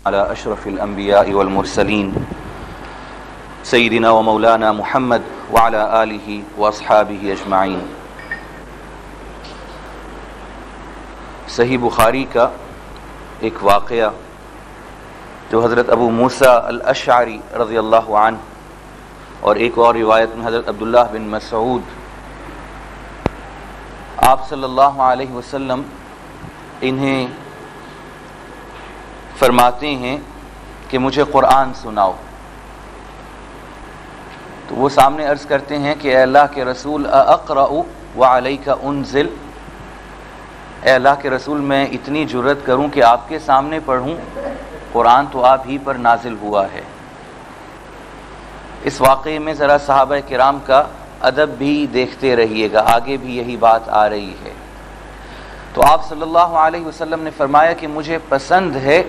على أشرف الأنبياء والمرسلين سيدنا ومولانا محمد وعلى آله وأصحابه أجمعين۔ صحیح بخاری کا ایک واقعہ جو حضرت ابو موسیٰ الاشعری رضی اللہ عنہ اور ایک اور روایت میں حضرت عبداللہ بن مسعود آپ صلی اللہ علیہ وسلم انہیں فرماتے ہیں کہ مجھے قرآن سناؤ، تو وہ سامنے عرض کرتے ہیں کہ اے اللہ کے رسول اقرأ وعلیک انزل، اے اللہ کے رسول میں اتنی جرت کروں کہ آپ کے سامنے پڑھوں، قرآن تو آپ ہی پر نازل ہوا ہے۔ اس واقعے میں ذرا صحابہ کرام کا ادب بھی دیکھتے رہیے گا، آگے بھی یہی بات آ رہی ہے۔ تو آپ صلی اللہ علیہ وسلم نے فرمایا کہ مجھے پسند ہے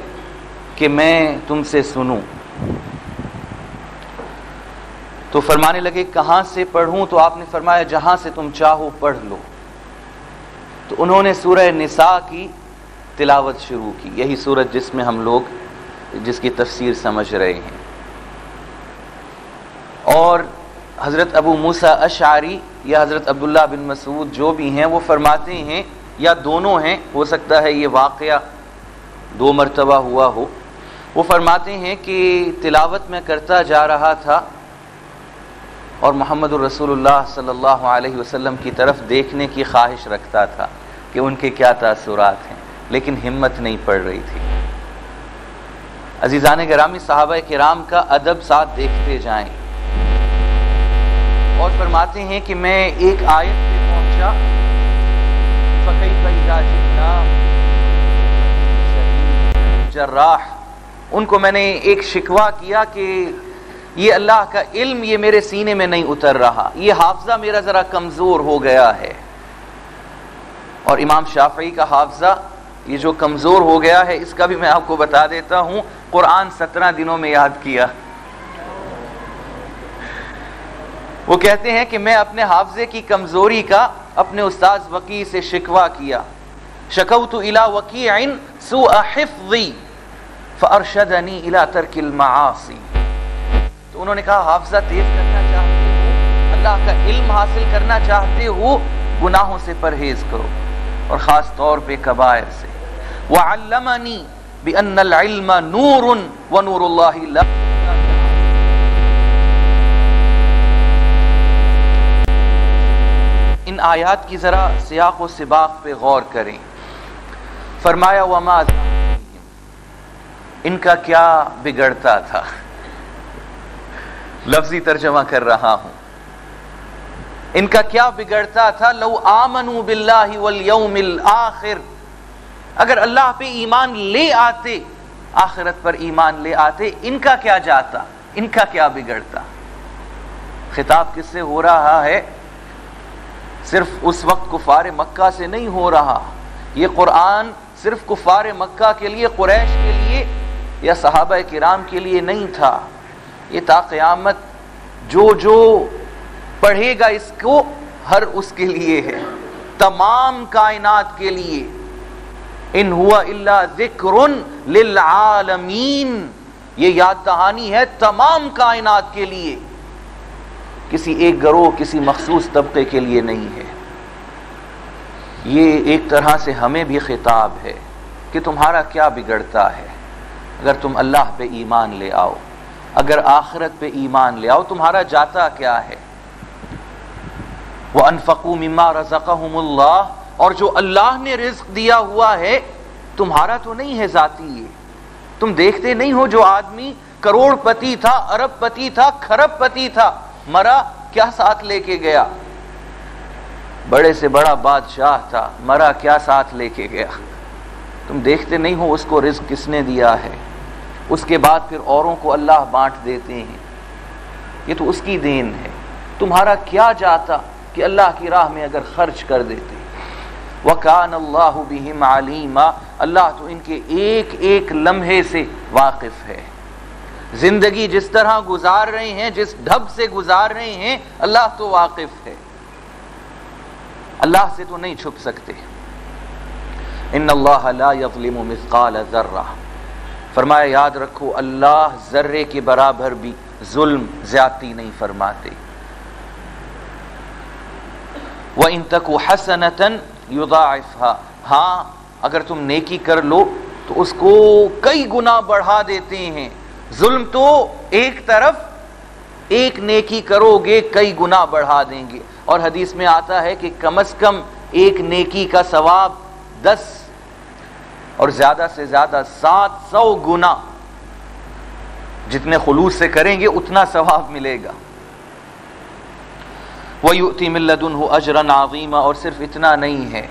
کہ میں تم سے سنوں، تو فرمانے لگے کہاں سے پڑھوں؟ تو آپ نے فرمایا جہاں سے تم چاہو پڑھ لو۔ تو انہوں نے سورہ نساء کی تلاوت شروع کی، یہی سورت جس میں ہم لوگ جس کی تفسیر سمجھ رہے ہیں۔ اور حضرت ابو موسیٰ اشعری یا حضرت عبداللہ بن مسعود جو بھی ہیں وہ فرماتے ہیں، یا دونوں ہیں، ہو سکتا ہے یہ واقعہ دو مرتبہ ہوا ہو، وہ فرماتے ہیں کہ تلاوت میں کرتا جا رہا تھا اور محمد الرسول اللہ صلی اللہ علیہ وسلم کی طرف دیکھنے کی خواہش رکھتا تھا کہ ان کے کیا تاثرات ہیں، لیکن ہمت نہیں پڑ رہی تھی۔ عزیزان گرامی، صحابہ کرام کا ادب ساتھ دیکھتے جائیں۔ اور فرماتے ہیں کہ میں ایک آیت پہ پہنچا، فَكَيْفَ إِذَا جِئْنَا شَهِيدٌ جراح، ان کو میں نے ایک شکوہ کیا کہ یہ اللہ کا علم یہ میرے سینے میں نہیں اتر رہا، یہ حافظہ میرا ذرا کمزور ہو گیا ہے۔ اور امام شافعی کا حافظہ یہ جو کمزور ہو گیا ہے، اس کا بھی میں آپ کو بتا دیتا ہوں، قرآن 17 دنوں میں یاد کیا۔ وہ کہتے ہیں کہ میں اپنے حافظے کی کمزوری کا اپنے استاذ وکیع سے شکوہ کیا، شکوت الی وکیع سوء حفظی فارشدنی الی ترک المعاصی۔ تو انہوں نے کہا حافظہ تیز کرنا چاہتے ہو، اللہ کا علم حاصل کرنا چاہتے ہو، گناہوں سے پرہیز کرو، اور خاص طور پہ کبائر سے۔ وعلمنی بأن العلم نور ونور اللہ لا۔ ان آیات کی ذرا سیاق و سباق پہ غور کریں۔ فرمایا وما ان کا کیا بگڑتا تھا، لفظی ترجمہ کر رہا ہوں، ان کا کیا بگڑتا تھا؟ لو آمنوا باللہ والیوم الآخر، اگر اللہ پہ ایمان لے آتے، آخرت پر ایمان لے آتے، ان کا کیا جاتا، ان کا کیا بگڑتا؟ خطاب کس سے ہو رہا ہے؟ صرف اس وقت کفار مکہ سے نہیں ہو رہا، یہ قرآن صرف کفار مکہ کے لیے، قریش کے لیے یا صحابہ کرام کے لیے نہیں تھا، یہ تا قیامت جو پڑھے گا اس کو ہر اس کے لیے ہے، تمام کائنات کے لیے۔ ان ہوا الا ذکر للعالمین، یہ یاد دہانی ہے تمام کائنات کے لیے، کسی ایک گروہ، کسی مخصوص طبقے کے لیے نہیں ہے۔ یہ ایک طرح سے ہمیں بھی خطاب ہے کہ تمہارا کیا بگڑتا ہے اگر تم اللہ پہ ایمان لے آؤ، اگر آخرت پہ ایمان لے آؤ، تمہارا جاتا کیا ہے؟ وَأَنفَقُوا مِمَّا رَزَقَهُمُ اللَّهُ، اور جو اللہ نے رزق دیا ہوا ہے تمہارا تو نہیں ہے ذاتی ہے۔ تم دیکھتے نہیں ہو جو آدمی کروڑ پتی تھا، ارب پتی تھا، کھرب پتی تھا، مرا کیا ساتھ لے کے گیا؟ بڑے سے بڑا بادشاہ تھا، مرا کیا ساتھ لے کے گیا؟ تم دیکھتے نہیں ہو اس کو رزق کس نے دیا ہے، اس کے بعد پھر اوروں کو اللہ بانٹ دیتے ہیں، یہ تو اس کی دین ہے۔ تمہارا کیا جاتا کہ اللہ کی راہ میں اگر خرچ کر دیتے۔ وَكَانَ اللَّهُ بِهِمْ عَلِيمًا، اللہ تو ان کے ایک ایک لمحے سے واقف ہے۔ زندگی جس طرح گزار رہے ہیں، جس ڈھب سے گزار رہے ہیں، اللہ تو واقف ہے، اللہ سے تو نہیں چھپ سکتے۔ ان اللہ لا یظلم مثقال ذرہ فرمایا یاد رکھو اللہ ذرے کے برابر بھی ظلم زیادتی نہیں فرماتے. وَإِن تَكُ حَسَنَةً يُضَاعِفْهَا، ہاں اگر تم نیکی کر لو تو اس کو کئی گنا بڑھا دیتے ہیں. ظلم تو ایک طرف، ایک نیکی کرو گے کئی گنا بڑھا دیں گے. اور حدیث میں آتا ہے کہ کم از کم ایک نیکی کا ثواب 10 اور زیادہ سے زیادہ 700 گنا، جتنے خلوص سے کریں گے اتنا ثواب ملے گا. وَيُؤْتِ مِن لَّدُنْهُ أَجْرًا عَظِيمًا، اور صرف اتنا نہیں ہے،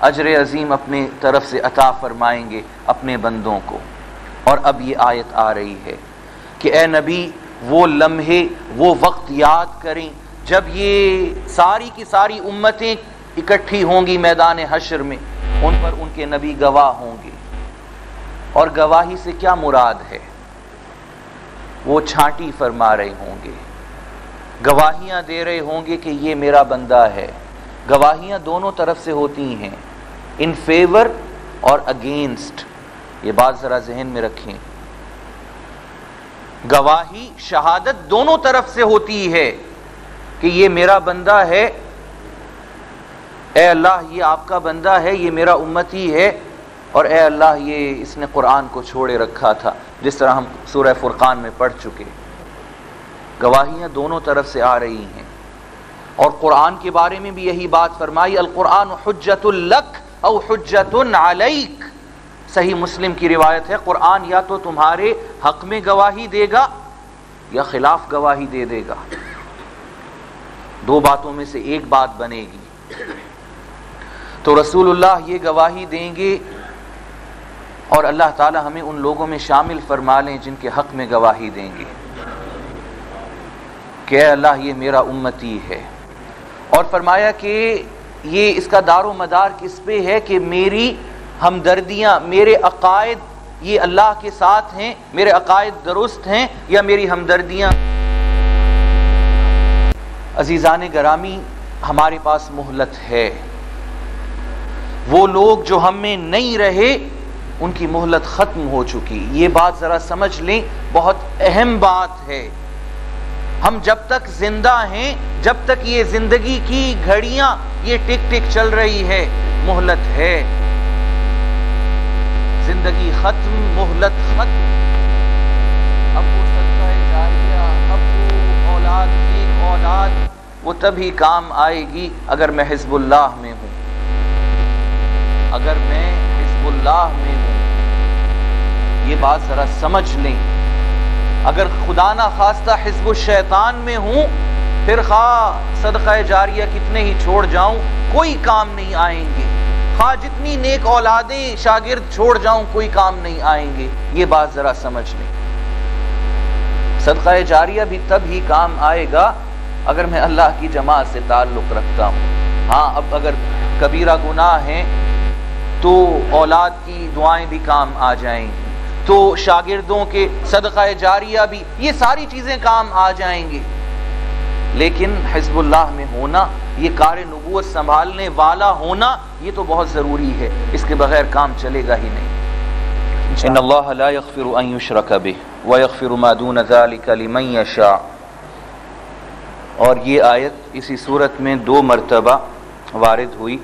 اجر عظیم اپنے طرف سے عطا فرمائیں گے اپنے بندوں کو. اور اب یہ آیت آ رہی ہے کہ اے نبی وہ لمحے، وہ وقت یاد کریں جب یہ ساری کی ساری امتیں اکٹھی ہوں گی میدان حشر میں، ان پر ان کے نبی گواہ ہوں گے. اور گواہی سے کیا مراد ہے؟ وہ چھانٹی فرما رہے ہوں گے، گواہیاں دے رہے ہوں گے کہ یہ میرا بندہ ہے. گواہیاں دونوں طرف سے ہوتی ہیں، ان فیور اور اگینسٹ. یہ بات ذرا ذہن میں رکھیں. گواہی، شہادت دونوں طرف سے ہوتی ہے کہ یہ میرا بندہ ہے، اے اللہ یہ آپ کا بندہ ہے، یہ میرا امتی ہے، اور اے اللہ یہ اس نے قرآن کو چھوڑے رکھا تھا، جس طرح ہم سورہ فرقان میں پڑھ چکے. گواہیاں دونوں طرف سے آ رہی ہیں. اور قرآن کے بارے میں بھی یہی بات فرمائی، القرآن حجت لک او حجت علیک. صحیح مسلم کی روایت ہے، قرآن یا تو تمہارے حق میں گواہی دے گا یا خلاف گواہی دے دے گا. دو باتوں میں سے ایک بات بنے گی. تو رسول اللہ یہ گواہی دیں گے، اور اللہ تعالی ہمیں ان لوگوں میں شامل فرما لیں جن کے حق میں گواہی دیں گے کہ اے اللہ یہ میرا امتی ہے. اور فرمایا کہ یہ اس کا دار و مدار کس پہ ہے کہ میری ہمدردیاں، میرے عقائد یہ اللہ کے ساتھ ہیں، میرے عقائد درست ہیں یا میری ہمدردیاں. عزیزان گرامی، ہمارے پاس مہلت ہے. وہ لوگ جو ہم میں نہیں رہے ان کی مہلت ختم ہو چکی. یہ بات ذرا سمجھ لیں، بہت اہم بات ہے. ہم جب تک زندہ ہیں، جب تک یہ زندگی کی گھڑیاں یہ ٹک ٹک چل رہی ہے، مہلت ہے. زندگی ختم، مہلت ختم. اب وہ صدقہ جاریہ، اب وہ اولاد، ایک اولاد، وہ تبھی کام آئے گی اگر میں حزب اللہ میں ہوں. اگر میں حزب اللہ میں ہوں، یہ بات ذرا سمجھ لیں. اگر خدا نہ خواستہ حزب الشیطان میں ہوں، پھر خواہ صدقہ جاریہ کتنے ہی چھوڑ جاؤں کوئی کام نہیں آئیں گے. خواہ جتنی نیک اولادیں شاگرد چھوڑ جاؤں کوئی کام نہیں آئیں گے. یہ بات ذرا سمجھ لیں. صدقہ جاریہ بھی تب ہی کام آئے گا اگر میں اللہ کی جماعت سے تعلق رکھتا ہوں. ہاں اب اگر کبیرہ گناہ ہیں تو اولاد کی دعائیں بھی کام آ جائیں گی، تو شاگردوں کے صدقہ جاریہ بھی، یہ ساری چیزیں کام آ جائیں گی. لیکن حزب اللہ میں ہونا، یہ کار نبوت سنبھالنے والا ہونا، یہ تو بہت ضروری ہے. اس کے بغیر کام چلے گا ہی نہیں. ان اللہ لا یغفر ان یشرک بہ ویغفر ما دون ذلک لمن یشاء. اور یہ آیت اسی صورت میں 2 مرتبہ وارد ہوئی.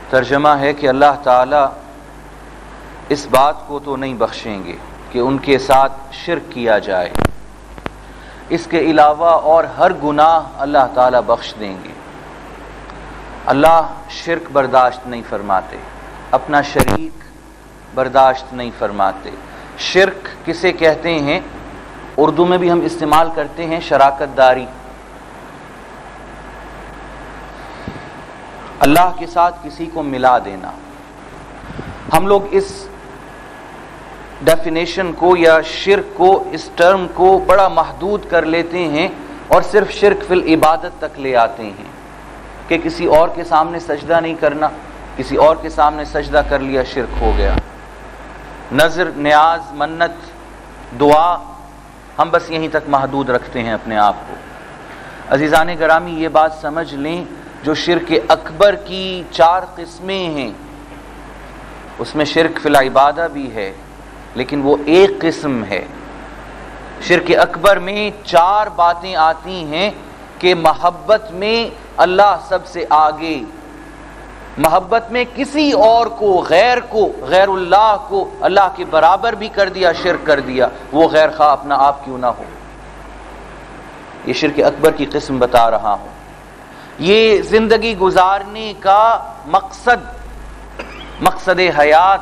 ترجمہ ہے کہ اللہ تعالی اس بات کو تو نہیں بخشیں گے کہ ان کے ساتھ شرک کیا جائے. اس کے علاوہ اور ہر گناہ اللہ تعالیٰ بخش دیں گے. اللہ شرک برداشت نہیں فرماتے، اپنا شریک برداشت نہیں فرماتے. شرک کسے کہتے ہیں؟ اردو میں بھی ہم استعمال کرتے ہیں شراکت داری. اللہ کے ساتھ کسی کو ملا دینا. ہم لوگ اس ڈیفینیشن کو یا شرک کو، اس ٹرم کو بڑا محدود کر لیتے ہیں اور صرف شرک فی العبادت تک لے آتے ہیں کہ کسی اور کے سامنے سجدہ نہیں کرنا، کسی اور کے سامنے سجدہ کر لیا شرک ہو گیا. نظر، نیاز، منت، دعا، ہم بس یہیں تک محدود رکھتے ہیں اپنے آپ کو. عزیزان گرامی، یہ بات سمجھ لیں، جو شرک اکبر کی 4 قسمیں ہیں، اس میں شرک فی العبادہ بھی ہے، لیکن وہ ایک قسم ہے۔ شرک اکبر میں 4 باتیں آتی ہیں کہ محبت میں اللہ سب سے آگے، محبت میں کسی اور کو، غیر اللہ کو اللہ کے برابر بھی کر دیا، شرک کر دیا، وہ غیر خواہ اپنا آپ کیوں نہ ہو۔ یہ شرک اکبر کی قسم بتا رہا ہوں۔ یہ زندگی گزارنے کا مقصد حیات